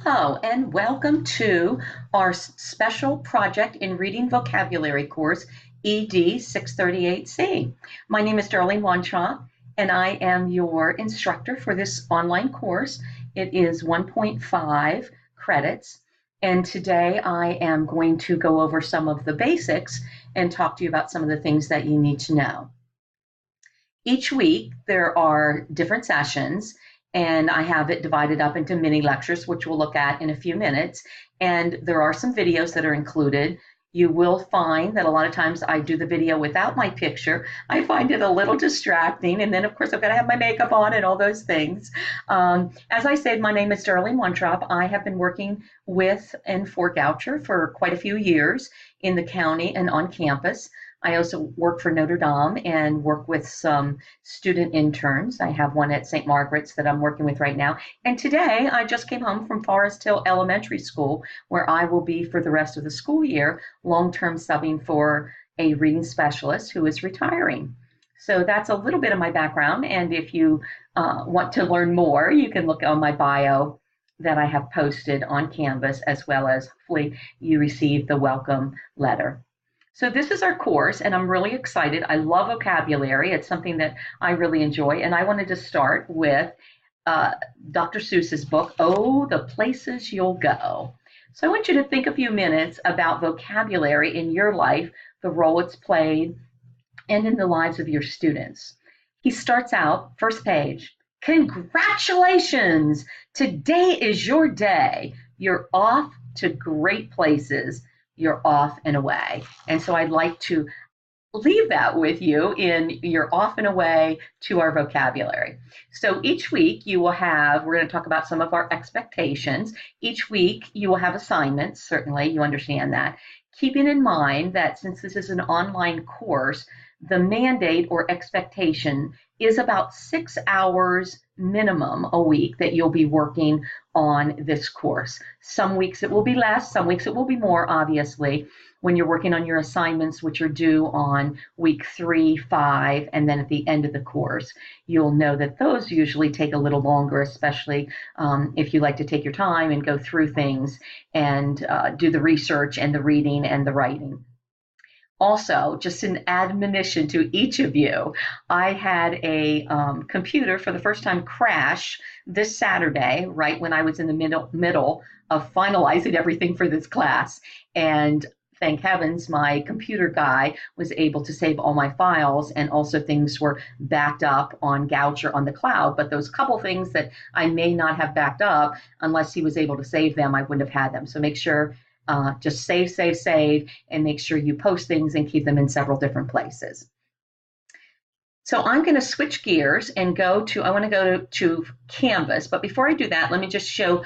Hello and welcome to our special project in reading vocabulary course ED 638C. My name is Darlene Wanchop and I am your instructor for this online course. It is 1.5 credits, and today I am going to go over some of the basics and talk to you about some of the things that you need to know. Each week there are different sessions, and I have it divided up into mini lectures, which we'll look at in a few minutes. And there are some videos that are included. You will find that a lot of times I do the video without my picture. I find it a little distracting. And then, of course, I've got to have my makeup on and all those things. As I said, my name is Darlene Wantrop. I have been working with and for Goucher for quite a few years in the county and on campus. I also work for Notre Dame and work with some student interns. I have one at St. Margaret's that I'm working with right now. And today I just came home from Forest Hill Elementary School, where I will be for the rest of the school year, long-term subbing for a reading specialist who is retiring. So that's a little bit of my background. And if you want to learn more, you can look on my bio that I have posted on Canvas, as well as hopefully you received the welcome letter. So this is our course, and I'm really excited. I love vocabulary. It's something that I really enjoy, and I wanted to start with Dr. Seuss's book, Oh, the Places You'll Go. So I want you to think a few minutes about vocabulary in your life, the role it's played, and in the lives of your students. He starts out, first page, congratulations! Today is your day. You're off to great places. You're off and away. And so I'd like to leave that with you in you're off and away to our vocabulary. So each week you will have, we're going to talk about some of our expectations. Each week you will have assignments, certainly, you understand that. Keeping in mind that since this is an online course, the mandate or expectation is about 6 hours minimum a week that you'll be working on this course. Some weeks it will be less, some weeks it will be more, obviously, when you're working on your assignments, which are due on week 3, 5, and then at the end of the course. You'll know that those usually take a little longer, especially if you like to take your time and go through things and do the research and the reading and the writing. Also, just an admonition to each of you, I had a computer for the first time crash this Saturday, right when I was in the middle of finalizing everything for this class. And thank heavens, my computer guy was able to save all my files, and also things were backed up on Goucher on the cloud. But those couple things that I may not have backed up, unless he was able to save them, I wouldn't have had them. So make sure just save, and make sure you post things and keep them in several different places. So I'm going to switch gears and I want to go to Canvas. But before I do that, let me just show,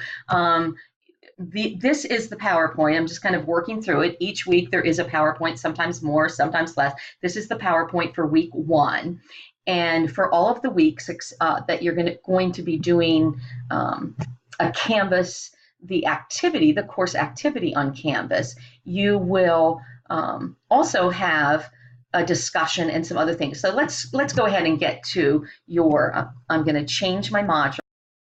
this is the PowerPoint. I'm just kind of working through it. Each week there is a PowerPoint, sometimes more, sometimes less. This is the PowerPoint for week 1. And for all of the weeks that you're going to be doing a Canvas, the course activity on Canvas, you will also have a discussion and some other things. So let's go ahead and get to your, I'm going to change my module.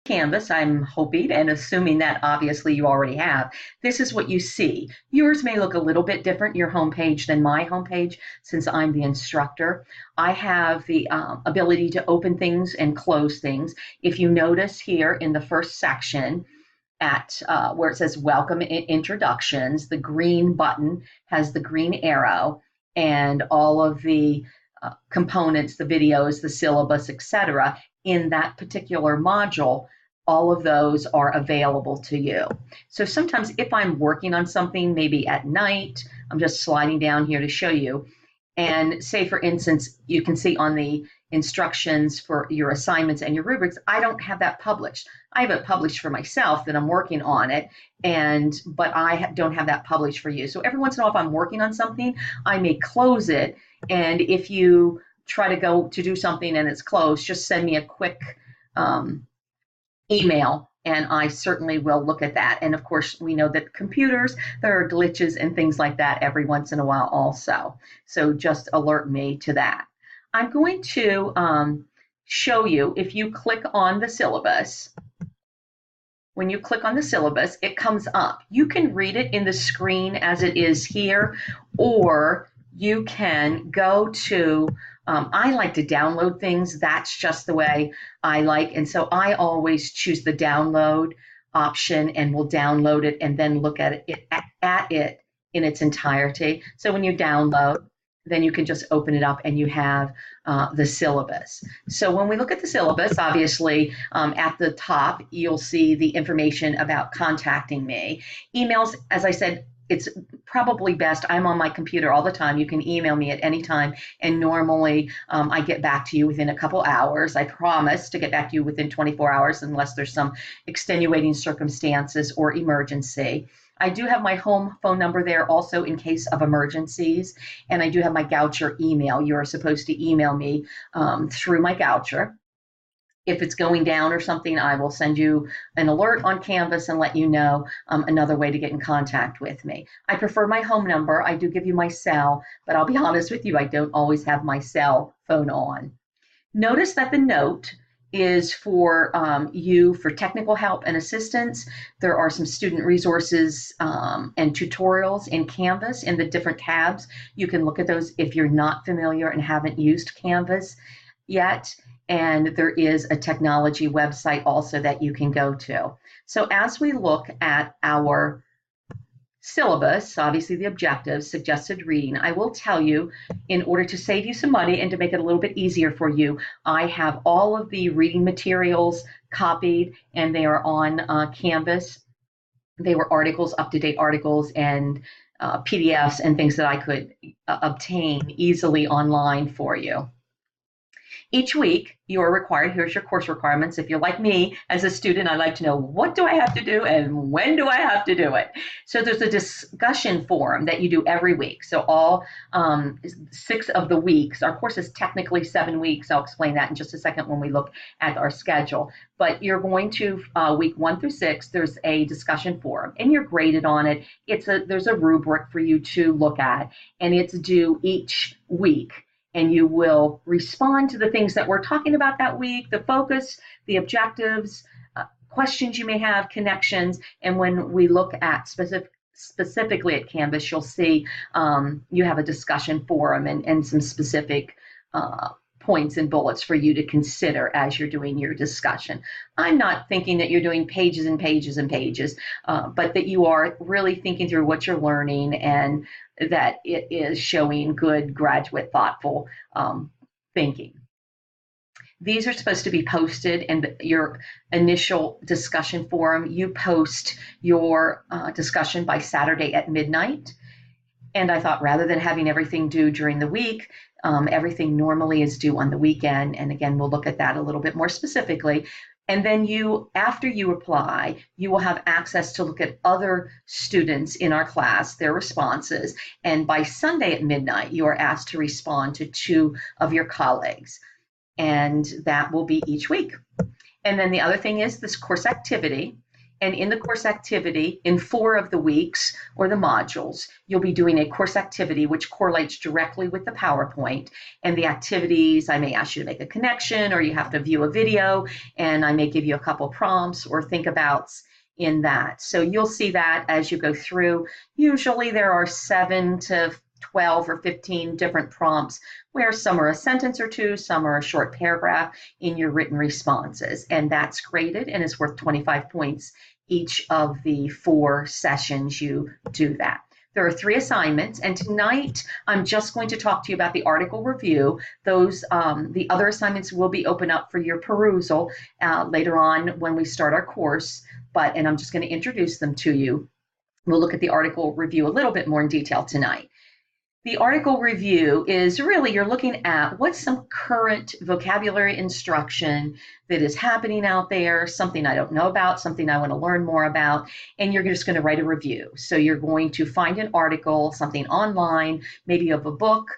Canvas, I'm hoping and assuming that obviously you already have. This is what you see. Yours may look a little bit different, your homepage, than my homepage, since I'm the instructor. I have the ability to open things and close things. If you notice here in the first section, at where it says welcome introductions, the green button has the green arrow, and all of the components, the videos, the syllabus, etc., in that particular module, all of those are available to you. So sometimes if I'm working on something, maybe at night, I'm just sliding down here to show you, and say, for instance, you can see on the instructions for your assignments and your rubrics, I don't have that published. I have it published for myself that I'm working on it, but I don't have that published for you. So every once in a while, if I'm working on something, I may close it. And if you try to go to do something and it's closed, just send me a quick email, and I certainly will look at that. And of course, we know that computers, there are glitches and things like that every once in a while also. So just alert me to that. I'm going to show you, if you click on the syllabus, when you click on the syllabus, it comes up. You can read it in the screen as it is here, or you can go to, I like to download things. That's just the way I like. And so I always choose the download option and will download it and then look at it in its entirety. So when you download, then you can just open it up and you have the syllabus. So when we look at the syllabus, obviously at the top, you'll see the information about contacting me. Emails, as I said, it's probably best. I'm on my computer all the time. You can email me at any time. And normally I get back to you within a couple hours. I promise to get back to you within 24 hours unless there's some extenuating circumstances or emergency. I do have my home phone number there also in case of emergencies. And I do have my Goucher email. You're supposed to email me through my Goucher. If it's going down or something, I will send you an alert on Canvas and let you know another way to get in contact with me. I prefer my home number. I do give you my cell, but I'll be honest with you, I don't always have my cell phone on. Notice that the note is for you for technical help and assistance. There are some student resources and tutorials in Canvas in the different tabs. You can look at those if you're not familiar and haven't used Canvas yet. And there is a technology website also that you can go to. So as we look at our syllabus, obviously the objectives, suggested reading, I will tell you, in order to save you some money and to make it a little bit easier for you, I have all of the reading materials copied and they are on Canvas. They were articles, up-to-date articles, and PDFs and things that I could obtain easily online for you. Each week, you are required, here's your course requirements. If you're like me, as a student, I like to know what do I have to do and when do I have to do it? So there's a discussion forum that you do every week. So all 6 of the weeks, our course is technically 7 weeks. I'll explain that in just a second when we look at our schedule. But you're going to week 1 through 6, there's a discussion forum and you're graded on it. There's a rubric for you to look at and it's due each week. And you will respond to the things that we're talking about that week, the focus, the objectives, questions you may have, connections. And when we look at specifically at Canvas, you'll see you have a discussion forum and some specific points and bullets for you to consider as you're doing your discussion. I'm not thinking that you're doing pages and pages and pages, but that you are really thinking through what you're learning and that it is showing good graduate thoughtful thinking. These are supposed to be posted in your initial discussion forum. You post your discussion by Saturday at midnight. And I thought rather than having everything due during the week, everything normally is due on the weekend. And again, we'll look at that a little bit more specifically. And then after you apply, you will have access to look at other students in our class, their responses. And by Sunday at midnight, you are asked to respond to 2 of your colleagues. And that will be each week. And then the other thing is this course activity. And in the course activity, in 4 of the weeks or the modules, you'll be doing a course activity which correlates directly with the PowerPoint. And the activities, I may ask you to make a connection or you have to view a video and I may give you a couple prompts or think abouts in that. So you'll see that as you go through. Usually there are 7 to 12 or 15 different prompts where some are a sentence or 2, some are a short paragraph in your written responses. And that's graded and is worth 25 points each of the 4 sessions you do that. There are 3 assignments, and tonight I'm just going to talk to you about the article review. Those, the other assignments will be open up for your perusal later on when we start our course, and I'm just going to introduce them to you. We'll look at the article review a little bit more in detail tonight. The article review is really, you're looking at what's some current vocabulary instruction that is happening out there, something I don't know about, something I want to learn more about, and you're just going to write a review. So you're going to find an article, something online, maybe of a book,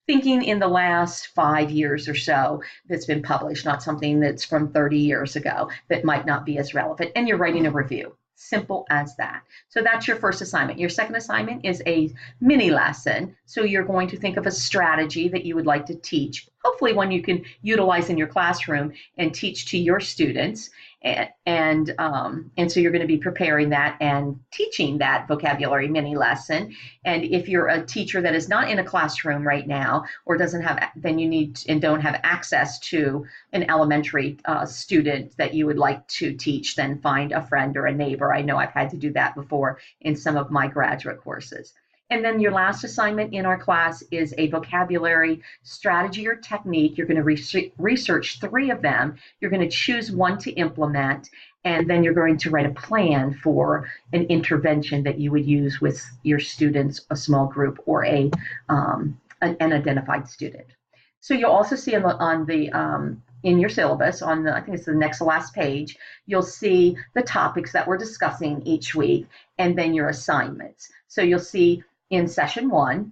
thinking in the last 5 years or so that's been published, not something that's from 30 years ago that might not be as relevant, and you're writing a review. Simple as that. So that's your first assignment. Your second assignment is a mini lesson. So you're going to think of a strategy that you would like to teach, hopefully one you can utilize in your classroom and teach to your students. And so you're going to be preparing that and teaching that vocabulary mini lesson. And if you're a teacher that is not in a classroom right now, or doesn't have, then you need and don't have access to an elementary student that you would like to teach, then find a friend or a neighbor. I know I've had to do that before in some of my graduate courses. And then your last assignment in our class is a vocabulary strategy or technique. You're going to research 3 of them. You're going to choose one to implement, and then you're going to write a plan for an intervention that you would use with your students, a small group, or an identified student. So you'll also see in your syllabus, I think it's the next to last page, you'll see the topics that we're discussing each week, and then your assignments. So you'll see in session 1,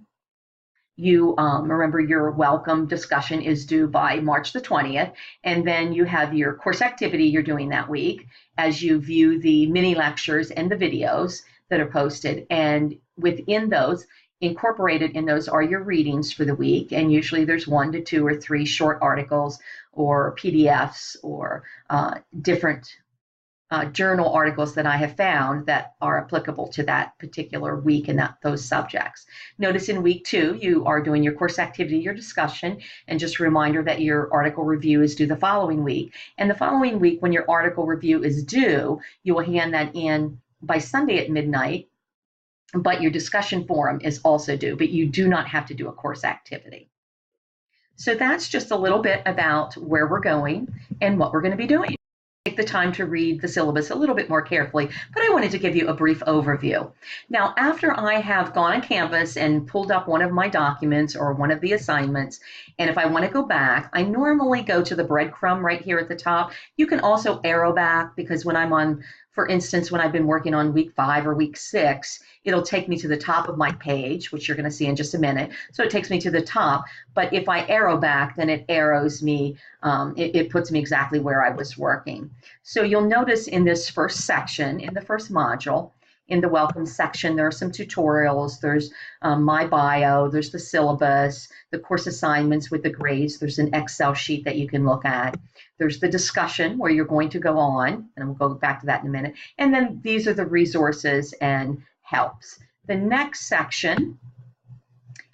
you remember your welcome discussion is due by March the 20th, and then you have your course activity you're doing that week as you view the mini lectures and the videos that are posted. And within those, incorporated in those are your readings for the week, and usually there's 1 to 2 or 3 short articles or PDFs or different journal articles that I have found that are applicable to that particular week and those subjects. Notice in week 2, you are doing your course activity, your discussion, and just a reminder that your article review is due the following week. And the following week, when your article review is due, you will hand that in by Sunday at midnight, but your discussion forum is also due, but you do not have to do a course activity. So that's just a little bit about where we're going and what we're going to be doing. Take the time to read the syllabus a little bit more carefully, but I wanted to give you a brief overview. Now, after I have gone on campus and pulled up one of my documents or one of the assignments, and if I want to go back, I normally go to the breadcrumb right here at the top. You can also arrow back, because when I'm on, for instance, when I've been working on week 5 or week 6, it'll take me to the top of my page, which you're going to see in just a minute. So it takes me to the top. But if I arrow back, then it arrows me, it puts me exactly where I was working. So you'll notice in this first section, in the first module, in the welcome section, there are some tutorials. There's my bio, there's the syllabus, the course assignments with the grades. There's an Excel sheet that you can look at. There's the discussion where you're going to go on, and we'll go back to that in a minute. And then these are the resources and helps. The next section,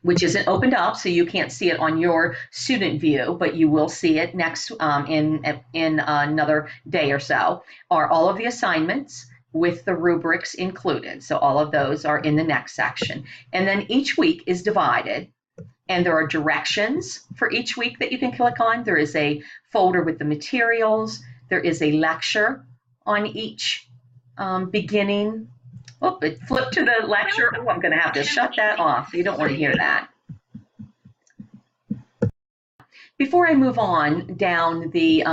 which isn't opened up, so you can't see it on your student view, but you will see it next in another day or so, are all of the assignments with the rubrics included. So all of those are in the next section. And then each week is divided, and there are directions for each week that you can click on. There is a folder with the materials. There is a lecture on each beginning. Oh, it flipped to the lecture. Oh, I'm going to have to shut that off. You don't want to hear that. Before I move on down the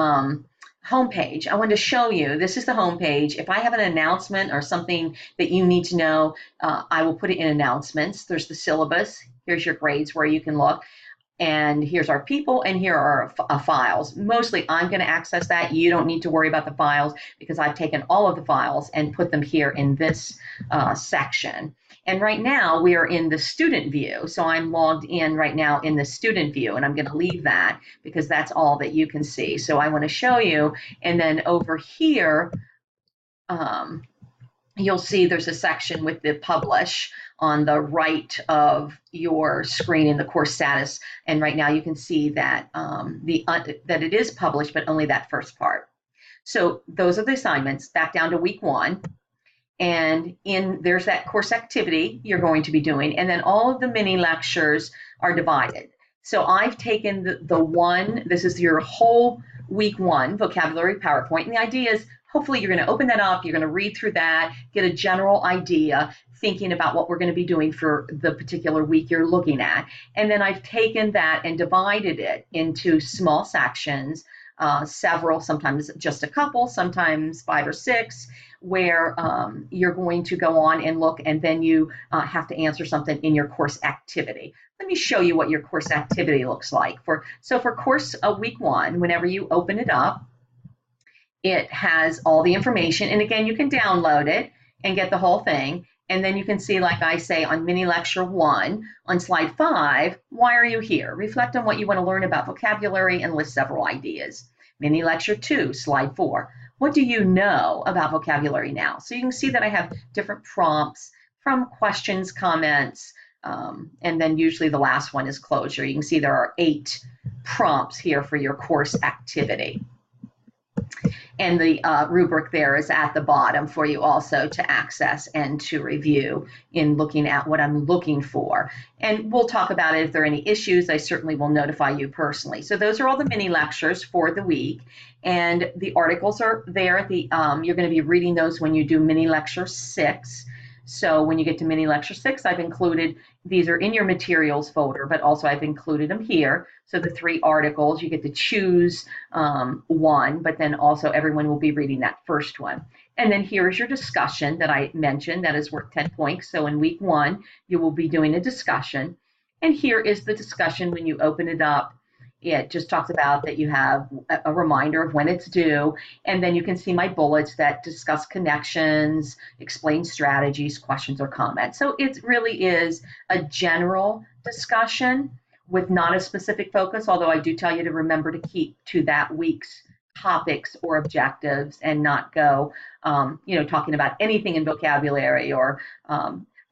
homepage, I want to show you, this is the homepage. If I have an announcement or something that you need to know, I will put it in announcements. There's the syllabus. Here's your grades where you can look. And here's our people, and here are our files. Mostly I'm going to access that. You don't need to worry about the files, because I've taken all of the files and put them here in this section. And right now we are in the student view. So I'm logged in right now in the student view, and I'm going to leave that because that's all that you can see. So I want to show you, and then over here, you'll see there's a section with the publish on the right of your screen in the course status. And right now you can see that that it is published, but only that first part. So those are the assignments. Back down to week 1. And there's that course activity you're going to be doing. And then all of the mini lectures are divided. So I've taken this is your whole week 1 vocabulary PowerPoint. And the idea is, hopefully you're going to open that up, you're going to read through that, get a general idea, thinking about what we're going to be doing for the particular week you're looking at. And then I've taken that and divided it into small sections, several, sometimes just a couple, sometimes 5 or 6, where you're going to go on and look, and then you have to answer something in your course activity. Let me show you what your course activity looks like. So for course week 1, whenever you open it up, it has all the information. And again, you can download it and get the whole thing. And then you can see, like I say, on mini lecture 1, on slide 5, why are you here? Reflect on what you want to learn about vocabulary and list several ideas. Mini lecture 2, slide 4, what do you know about vocabulary now? So you can see that I have different prompts from questions, comments, and then usually the last one is closure. You can see there are 8 prompts here for your course activity. And the rubric there is at the bottom for you also to access and to review in looking at what I'm looking for. And we'll talk about it. If there are any issues, I certainly will notify you personally. So those are all the mini lectures for the week. And the articles are there. You're going to be reading those when you do mini lecture 6. So when you get to mini lecture 6, I've included, these are in your materials folder, but also I've included them here. So the 3 articles, you get to choose one, but then also everyone will be reading that first one. And then here is your discussion that I mentioned that is worth 10 points. So in week 1, you will be doing a discussion. And here is the discussion when you open it up. It just talks about that you have a reminder of when it's due, and then you can see my bullets that discuss connections, explain strategies, questions, or comments. So it really is a general discussion with not a specific focus, although I do tell you to remember to keep to that week's topics or objectives and not go, talking about anything in vocabulary or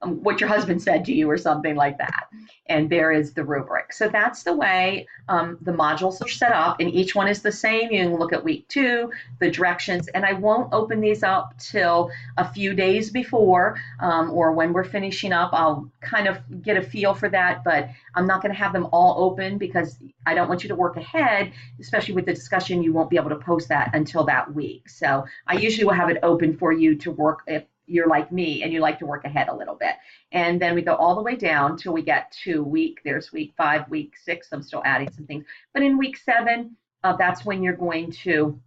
what your husband said to you or something like that. And there is the rubric. So that's the way the modules are set up, and each one is the same. You can look at week 2, the directions, and I won't open these up till a few days before or when we're finishing up. I'll kind of get a feel for that, but I'm not going to have them all open because I don't want you to work ahead, especially with the discussion. You won't be able to post that until that week. So I usually will have it open for you to work if you're like me and you like to work ahead a little bit. And then we go all the way down till we get to there's week 5, week 6. I'm still adding some things. But in week 7, that's when you're going to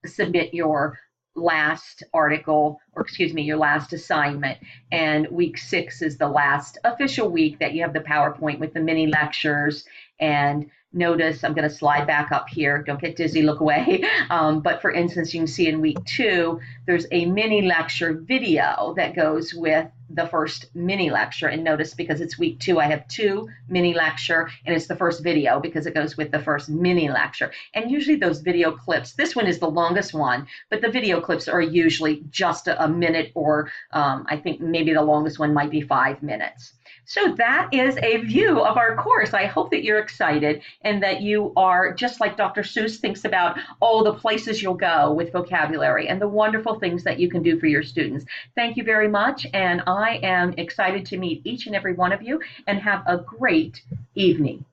submit your last article, or excuse me, your last assignment. And week 6 is the last official week that you have the PowerPoint with the mini lectures. And notice, I'm going to slide back up here. Don't get dizzy, look away. But for instance, you can see in week 2, there's a mini lecture video that goes with the first mini lecture. And notice, because it's week 2, I have 2 mini lecture, and it's the first video because it goes with the first mini lecture. And usually those video clips, this one is the longest one, but the video clips are usually just a minute, or I think maybe the longest one might be 5 minutes. So that is a view of our course. I hope that you're excited and that you are, just like Dr. Seuss thinks about all the places you'll go with vocabulary and the wonderful things that you can do for your students. Thank you very much, and I am excited to meet each and every one of you, and have a great evening.